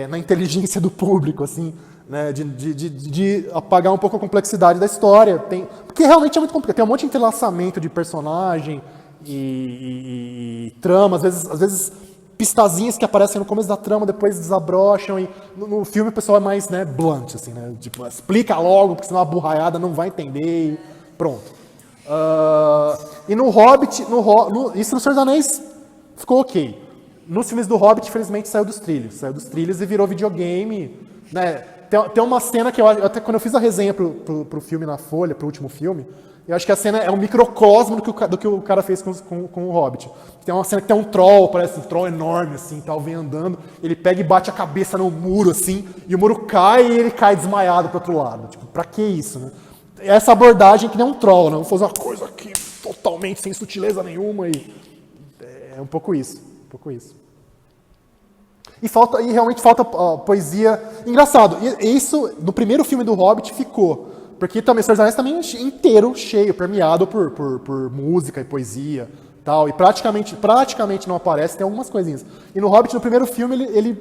na inteligência do público, assim, né, de apagar um pouco a complexidade da história, porque realmente é muito complicado, tem um monte de entrelaçamento de personagem e trama, às vezes pistazinhas que aparecem no começo da trama, depois desabrocham, e no filme o pessoal é mais, né, blunt, assim, né, tipo, explica logo, porque senão a burraiada não vai entender, e pronto. E no Hobbit, isso no Senhor dos Anéis ficou ok. Nos filmes do Hobbit, infelizmente, saiu dos trilhos e virou videogame, né. Tem uma cena que até quando eu fiz a resenha pro filme na Folha, pro último filme, eu acho que a cena é um microcosmo do que o cara fez com o Hobbit. Tem uma cena que tem um troll, parece um troll enorme, assim, tal, vem andando, ele pega e bate a cabeça no muro, assim, e o muro cai e ele cai desmaiado pro outro lado. Tipo, pra que isso, né? Essa abordagem que nem um troll, né? Vamos fazer uma coisa aqui totalmente sem sutileza nenhuma e... É um pouco isso. E realmente falta poesia. Engraçado, isso no primeiro filme do Hobbit ficou. Porque também o Senhor dos Anéis também é inteiro, cheio, permeado por música e poesia, tal, e praticamente não aparece, tem algumas coisinhas. E no Hobbit, no primeiro filme, ele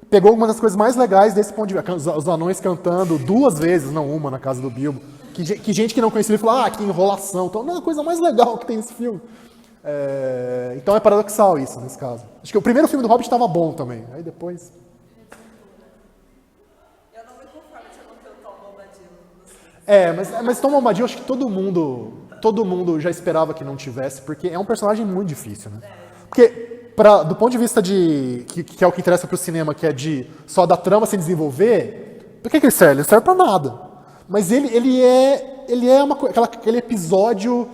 pegou uma das coisas mais legais desse ponto de vista, os anões cantando 2 vezes, não uma, na casa do Bilbo. Que gente que não conhecia ele falou, que enrolação, então não é a coisa mais legal que tem nesse filme. Então é paradoxal isso, nesse caso. Acho que o primeiro filme do Hobbit estava bom também, aí depois... Mas Tom Bombadil, acho que todo mundo já esperava que não tivesse, porque é um personagem muito difícil, né? Porque, do ponto de vista que é o que interessa pro cinema, que é de só da trama se desenvolver, por que ele serve? Ele serve pra nada. Mas ele é aquele episódio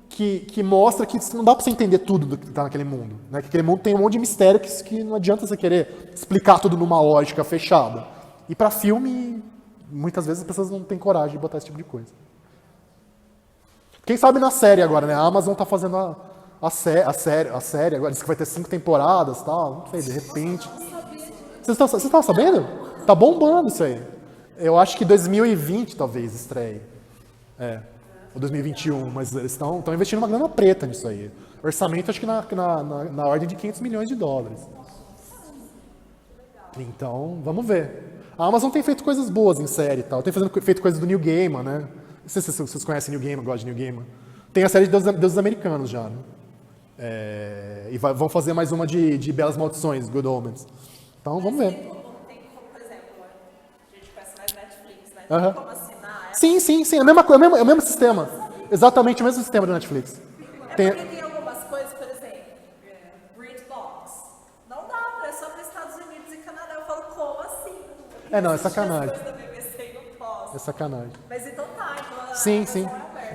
que mostra que não dá pra você entender tudo do que tá naquele mundo, né? Que aquele mundo tem um monte de mistério que não adianta você querer explicar tudo numa lógica fechada. E pra filme... Muitas vezes as pessoas não têm coragem de botar esse tipo de coisa. Quem sabe na série agora, né? A Amazon tá fazendo a série agora, diz que vai ter 5 temporadas e tal. Não sei, de repente. Vocês estavam sabendo? Tá bombando isso aí. Eu acho que 2020 talvez estreie. Ou 2021, mas eles estão investindo uma grana preta nisso aí. Orçamento acho que na ordem de $500 milhões. Então, vamos ver. A Amazon tem feito coisas boas em série e tal. Tem feito coisas do Neil Gaiman, né? Não sei se vocês conhecem Neil Gaiman, gostam de Neil Gaiman. Tem a série de Deuses Americanos já, né? E vão fazer mais uma de Belas Maldições, Good Omens. Então, vamos ver. Tem como, por exemplo, a gente conhece mais Netflix, né? Tem como assinar? Sim. É o mesmo sistema. Exatamente o mesmo sistema do Netflix. Porque tem algumas coisas, por exemplo, BritBox. Não dá, é só para Estados Unidos e Canadá. Eu falo, como assim? Não, é sacanagem. É sacanagem. Mas então tá, então Sim.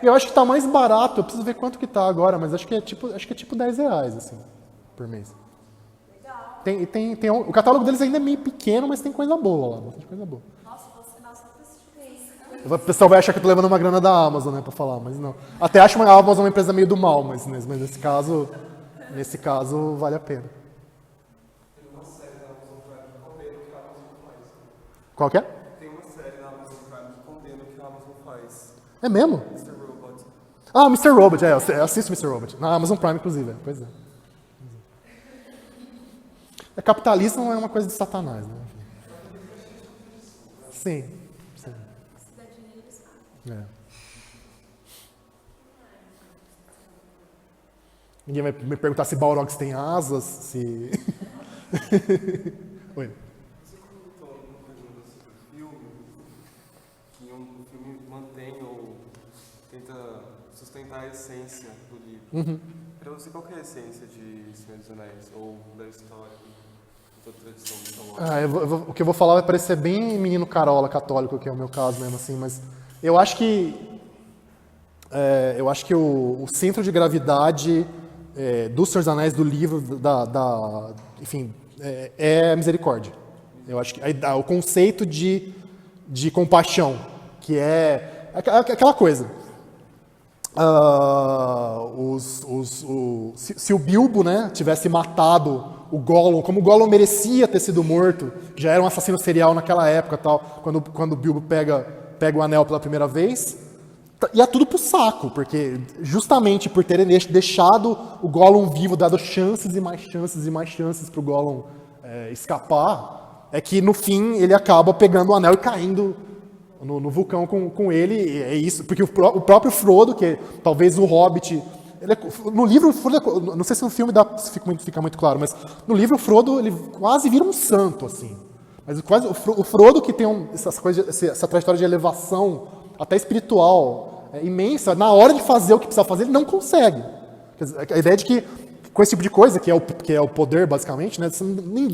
Eu acho que tá mais barato, eu preciso ver quanto que tá agora, mas acho que é tipo R$10, assim, por mês. Legal. O catálogo deles ainda é meio pequeno, mas tem coisa boa lá, bastante coisa boa. Nossa, vou assinar só pra assistir isso. O pessoal vai achar que eu tô levando uma grana da Amazon, né, pra falar, mas não. Até acho a Amazon uma empresa meio do mal, mas nesse caso vale a pena. Tem uma série da Amazon Prime que condena o que a Amazon faz. Qual que é? Tem uma série da Amazon Prime que condena o que a Amazon faz. É mesmo? Mr. Robot. Ah, Mr. Robot, eu assisto Mr. Robot. Na Amazon Prime, inclusive, pois é. Capitalismo é uma coisa de Satanás, né? Sim. É. Ninguém vai me perguntar se Balrogs tem asas, se... Oi. Você comentou uma pergunta sobre o filme, que o filme mantém ou tenta sustentar a essência do livro. Para você, qual que é a essência de Senhor dos Anéis, ou da história, de toda a tradição mitológica? O que eu vou falar vai parecer bem menino carola católico, que é o meu caso mesmo, assim, mas eu acho que o centro de gravidade do Senhor dos Anéis, do livro, enfim, é a misericórdia. Eu acho que o conceito de compaixão, que é aquela coisa. Se o Bilbo, né, tivesse matado o Gollum, como o Gollum merecia ter sido morto, que já era um assassino serial naquela época, tal, quando o Bilbo pega o anel pela primeira vez, ia tudo pro saco, porque justamente por terem deixado o Gollum vivo, dado chances e mais chances e mais chances pro Gollum escapar, é que no fim ele acaba pegando o anel e caindo no vulcão com ele. É isso, porque o próprio Frodo, que talvez o Hobbit, no livro, não sei se no filme fica muito claro, mas no livro o Frodo ele quase vira um santo, assim. Mas quase o Frodo, que tem essa trajetória de elevação até espiritual imensa, na hora de fazer o que precisa fazer, ele não consegue. A ideia de que com esse tipo de coisa, que é o poder basicamente, né,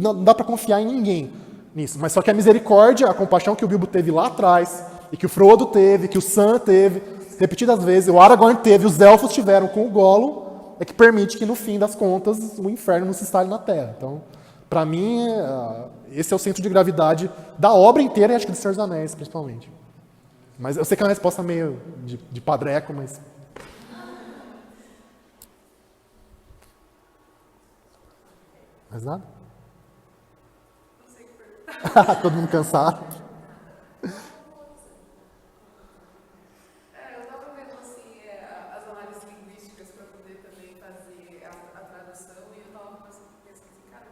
não dá para confiar em ninguém nisso. Mas só que a misericórdia, a compaixão que o Bilbo teve lá atrás, e que o Frodo teve, que o Sam teve, repetidas vezes, o Aragorn teve, os Elfos tiveram com o Gollum, é que permite que no fim das contas o inferno não se instale na Terra. Então, para mim, esse é o centro de gravidade da obra inteira, e acho que do Senhor dos Anéis, principalmente. Mas eu sei que é uma resposta meio de padreco, mas... Mais nada? Não sei o que perguntar. Todo mundo cansado. Eu estava vendo assim, as análises linguísticas para poder também fazer a tradução e eu estava pensando assim, cara,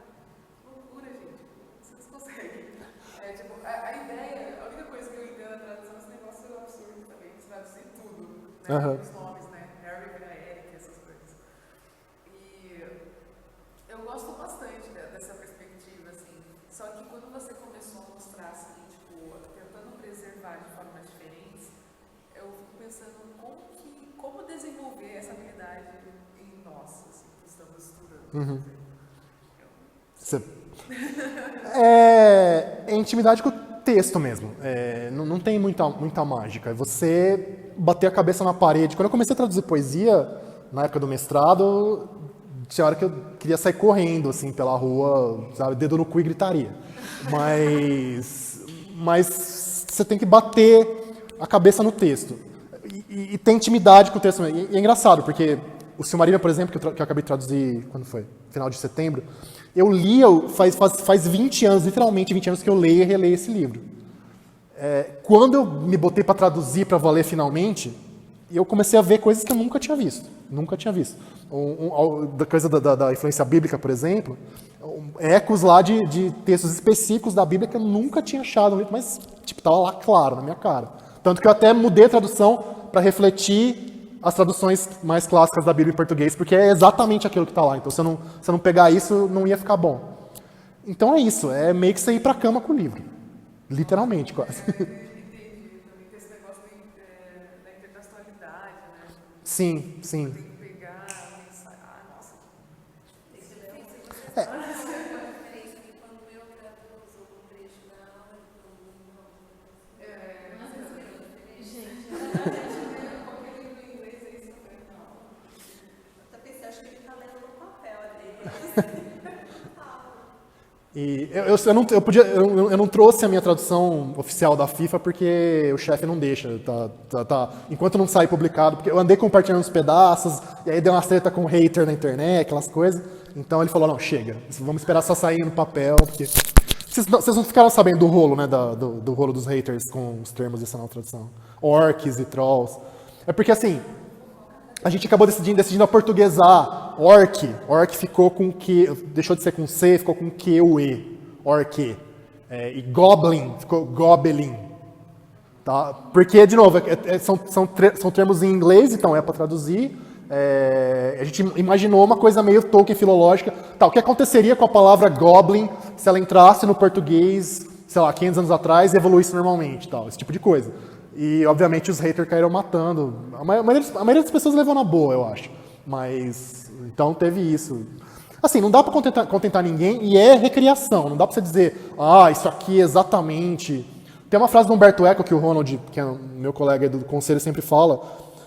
que loucura, gente. Vocês conseguem. A ideia, a única coisa que eu entendo da tradução é esse negócio absurdo também, de traduzir tudo, né? Os nomes, né? Harry vira Eric, essas coisas. E eu gosto bastante dessa perspectiva, assim. Só que quando você começou a mostrar, assim, tipo, tentando preservar de formas diferentes, eu fico pensando como desenvolver essa habilidade em nós, assim, que estamos estudando. É intimidade com o texto mesmo. Não tem muita mágica. É você bater a cabeça na parede. Quando eu comecei a traduzir poesia, na época do mestrado, tinha hora que eu queria sair correndo, assim, pela rua, sabe, dedo no cu e gritaria. Mas você tem que bater a cabeça no texto. E ter intimidade com o texto. E é engraçado, porque o Silmarillion, por exemplo, que eu acabei de traduzir, quando foi? Final de setembro, eu lia, faz 20 anos, literalmente 20 anos, que eu leio e releio esse livro. Quando eu me botei para traduzir, para valer finalmente, eu comecei a ver coisas que eu nunca tinha visto. Nunca tinha visto. Da coisa da influência bíblica, por exemplo, ecos lá de textos específicos da Bíblia que eu nunca tinha achado no livro, mas estava lá claro, na minha cara. Tanto que eu até mudei a tradução para refletir as traduções mais clássicas da Bíblia em português, porque é exatamente aquilo que está lá. Então, se eu não pegar isso, não ia ficar bom. Então é isso, é meio que você ir para a cama com o livro. Literalmente, quase. Entendi. Também tem esse negócio da intertextualidade, né? Sim. Tem que pegar, pensar, nossa. Eu pensei, acho que ele tá lendo no papel ali. E eu não trouxe a minha tradução oficial da FIFA porque o chefe não deixa. Enquanto não sai publicado, porque eu andei compartilhando uns pedaços, e aí deu uma treta com hater na internet, aquelas coisas. Então ele falou, não, chega, vamos esperar só sair no papel, porque... Vocês não ficaram sabendo do rolo, né, do rolo dos haters com os termos dessa nova tradução? Orcs e trolls. É porque, assim, a gente acabou decidindo aportuguesar orc. Orc ficou com Q, deixou de ser com C, ficou com Q, U, E. Orc. E goblin, ficou gobelin. Tá? Porque, de novo, são termos em inglês, então é para traduzir. A gente imaginou uma coisa meio Tolkien filológica. Tá, o que aconteceria com a palavra goblin se ela entrasse no português, sei lá, 500 anos atrás e evoluísse normalmente, tal, esse tipo de coisa. E, obviamente, os haters caíram matando. A maioria das pessoas levou na boa, eu acho. Mas, então, teve isso. Assim, não dá pra contentar ninguém e é recriação. Não dá pra você dizer, isso aqui exatamente... Tem uma frase do Humberto Eco que o Ronald, que é meu colega do conselho, sempre fala,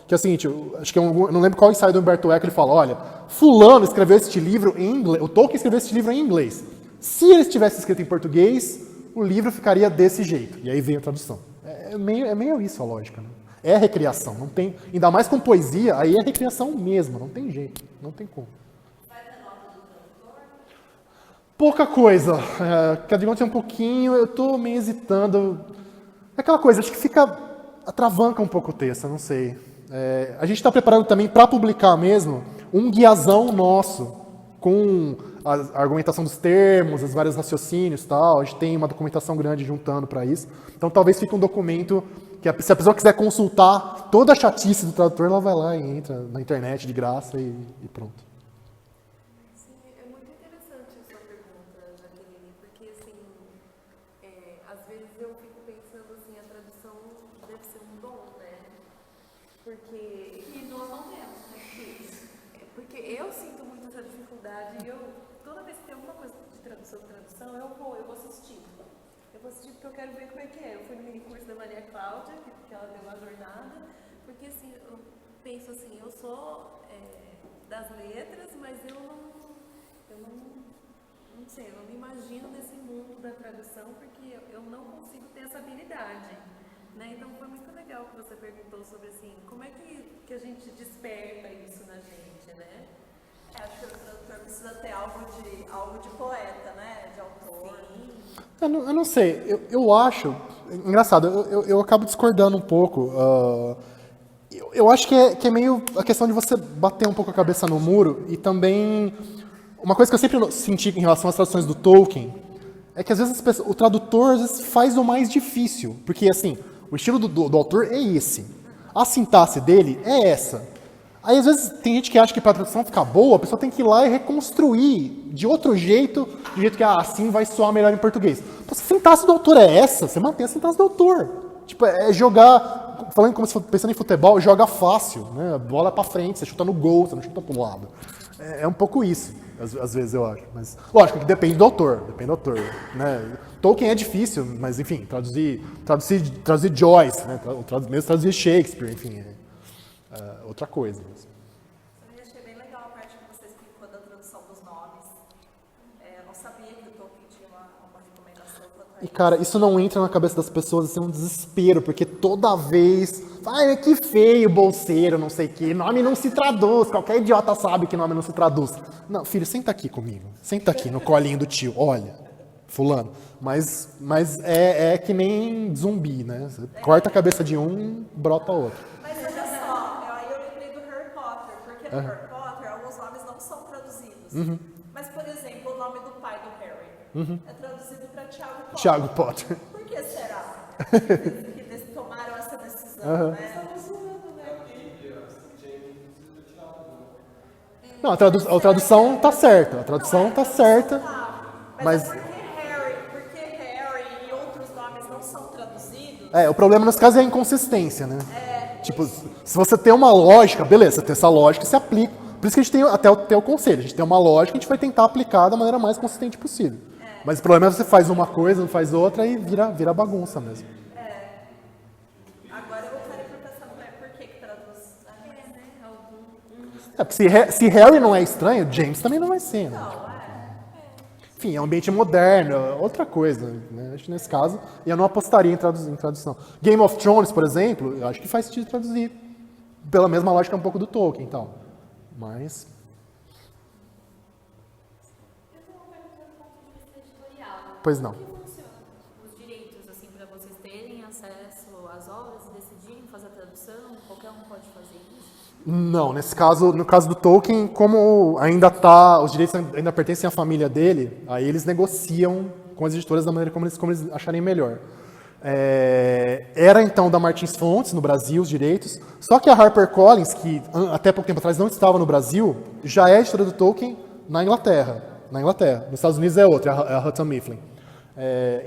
que é o seguinte, acho que eu não lembro qual ensaio do Humberto Eco, ele fala, olha, fulano escreveu este livro em inglês, o Tolkien escreveu este livro em inglês. Se ele tivesse escrito em português, o livro ficaria desse jeito. E aí vem a tradução. É meio isso a lógica, né? É recriação, não tem... Ainda mais com poesia, aí é recriação mesmo, não tem jeito, não tem como. Pouca coisa. Cada dia tem um pouquinho, eu estou meio hesitando. É aquela coisa, acho que atravanca um pouco o texto, eu não sei. A gente está preparando também para publicar mesmo um guiazão nosso com a argumentação dos termos, os vários raciocínios e tal. A gente tem uma documentação grande juntando para isso. Então talvez fique um documento que se a pessoa quiser consultar toda a chatice do tradutor, ela vai lá e entra na internet de graça e pronto. Sim, é muito interessante a sua pergunta, Jaqueline, porque assim, às vezes eu fico pensando assim, a tradução deve ser um dom, né? Porque... E nós não temos, né? Porque eu sinto muito essa dificuldade e toda vez que tem alguma coisa de tradução, eu vou assistir. Eu vou assistir porque eu quero ver como é que é. Eu fui no mini curso da Maria Cláudia, que ela deu uma jornada, porque assim, eu penso assim, eu sou das letras, mas eu não sei, eu não me imagino nesse mundo da tradução porque eu não consigo ter essa habilidade. Né? Então foi muito legal que você perguntou sobre assim, como é que a gente desperta isso na gente, né? Acho que o tradutor precisa ter algo de poeta, né? De autor. Sim. Eu não sei, eu acho... Engraçado, eu acabo discordando um pouco. Eu acho que é meio a questão de você bater um pouco a cabeça no muro e também... Uma coisa que eu sempre senti em relação às traduções do Tolkien é que às vezes o tradutor às vezes faz o mais difícil. Porque assim, o estilo do autor é esse. A sintaxe dele é essa. Aí, às vezes, tem gente que acha que para a tradução ficar boa, a pessoa tem que ir lá e reconstruir de outro jeito, do jeito que assim vai soar melhor em português. Então, se a sintaxe do autor é essa, você mantém a sintaxe do autor. Tipo, é jogar, falando como se fosse pensando em futebol, joga fácil, né? A bola é para frente, você chuta no gol, você não chuta para o lado. É um pouco isso, às vezes eu acho. Mas, lógico que depende do autor, né? Tolkien é difícil, mas, enfim, traduzir Joyce, né? Mesmo traduzir Shakespeare, enfim, outra coisa. Eu achei bem legal a parte que você explicou da tradução dos nomes. Eu não sabia que o Tolkien tinha uma recomendação quanto a E, cara, isso não entra na cabeça das pessoas, assim, é um desespero, porque toda vez... que feio, bolseiro, não sei o quê. Nome não se traduz. Qualquer idiota sabe que nome não se traduz. Não, filho, senta aqui comigo. Senta aqui no colinho do tio. Olha, fulano. Mas é que nem zumbi, né? Você corta a cabeça de um, brota outro. Mas olha só, aí eu lembrei do Harry Potter, porque no Harry Potter alguns nomes não são traduzidos. Mas, por exemplo, o nome do pai do Harry é traduzido para Thiago Potter. Thiago Potter. Por que será que eles tomaram essa decisão, né? Não, a tradução tá certa. A tradução tá certa. Mas por que Harry e outros nomes não são traduzidos? O problema nesse caso é a inconsistência, né? Tipo, se você tem uma lógica, beleza, você tem essa lógica e se aplica. Por isso que a gente tem até o conselho. A gente tem uma lógica, a gente vai tentar aplicar da maneira mais consistente possível. Mas o problema é que você faz uma coisa, não faz outra e vira bagunça mesmo. Agora eu voltaria para pensar, por que traduz? Porque se Harry não é estranho, James também não vai ser, né? Enfim, é um ambiente moderno, é outra coisa, né? Acho que nesse caso, eu não apostaria em tradução. Game of Thrones, por exemplo, eu acho que faz sentido traduzir. Pela mesma lógica um pouco do Tolkien e tal. Mas... Eu tenho uma pergunta do ponto de vista editorial. Pois não. Como que funciona os direitos, assim, para vocês terem acesso às obras e decidirem fazer a tradução? Qualquer um pode fazer isso? Não, nesse caso, no caso do Tolkien, como ainda tá, os direitos ainda pertencem à família dele, aí eles negociam com as editoras da maneira como eles acharem melhor. Era então da Martins Fontes no Brasil os direitos, só que a HarperCollins, que até pouco tempo atrás não estava no Brasil, já é editora do Tolkien na Inglaterra. Nos Estados Unidos é outra, é a Houghton Mifflin.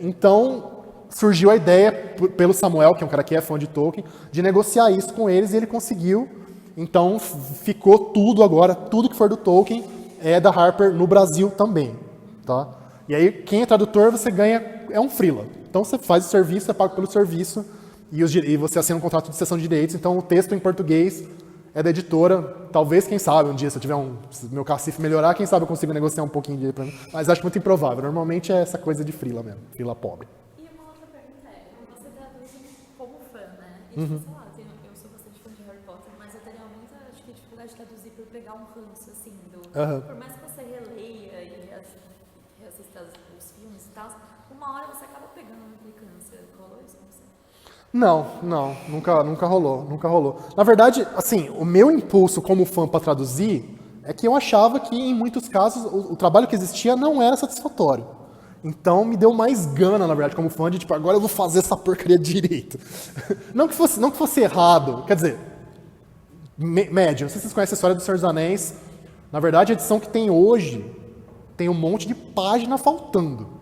Então surgiu a ideia pelo Samuel, que é um cara que é fã de Tolkien, de negociar isso com eles e ele conseguiu. Então ficou tudo agora, tudo que for do Tolkien é da Harper no Brasil também, tá? E aí quem é tradutor você ganha, é um freela. Então você faz o serviço, você paga pelo serviço e você assina um contrato de cessão de direitos. Então o texto em português é da editora. Talvez, quem sabe, um dia se eu tiver se meu cacife melhorar, quem sabe eu consigo negociar um pouquinho de para mim. Mas acho muito improvável. Normalmente é essa coisa de freela mesmo, freela pobre. E uma outra pergunta você traduz como fã, né? E, sei lá, eu sou bastante fã de Harry Potter, mas eu teria muita, acho que, dificuldade de traduzir por pegar um ranço, assim, por mais que você releia e reassista os filmes e tal, uma hora você acaba pegando uma implicância. Rolou isso com você? Não, nunca rolou. Na verdade, assim, o meu impulso como fã para traduzir é que eu achava que, em muitos casos, o trabalho que existia não era satisfatório. Então, me deu mais gana, na verdade, como fã, de tipo, agora eu vou fazer essa porcaria direito. Não que fosse errado, quer dizer, médio, não sei se vocês conhecem a história do Senhor dos Anéis. Na verdade, a edição que tem hoje tem um monte de página faltando.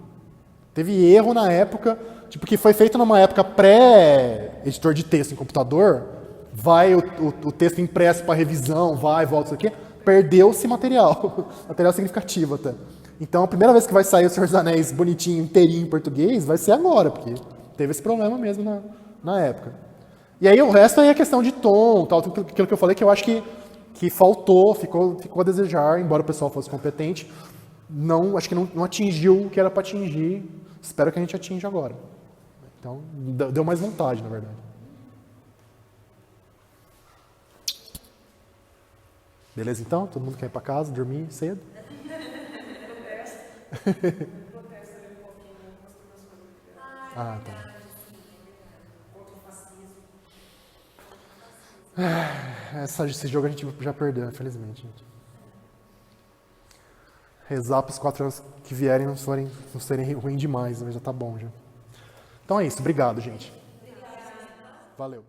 Teve erro na época, tipo, que foi feito numa época pré-editor de texto em computador, vai o texto impresso para revisão, vai, volta, isso aqui, perdeu-se material significativo até. Então, a primeira vez que vai sair o Senhor dos Anéis bonitinho, inteirinho em português, vai ser agora, porque teve esse problema mesmo na época. E aí o resto aí é questão de tom, tal, aquilo que eu falei que eu acho que faltou, ficou a desejar, embora o pessoal fosse competente, acho que não atingiu o que era para atingir. Espero que a gente atinja agora. Então, deu mais vontade, na verdade. Beleza, então? Todo mundo quer ir para casa, dormir cedo? Ah, tá. Esse jogo a gente já perdeu, infelizmente, gente. Rezar para os 4 anos que vierem não serem ruins demais, mas já tá bom já. Então é isso, obrigado, gente. Valeu.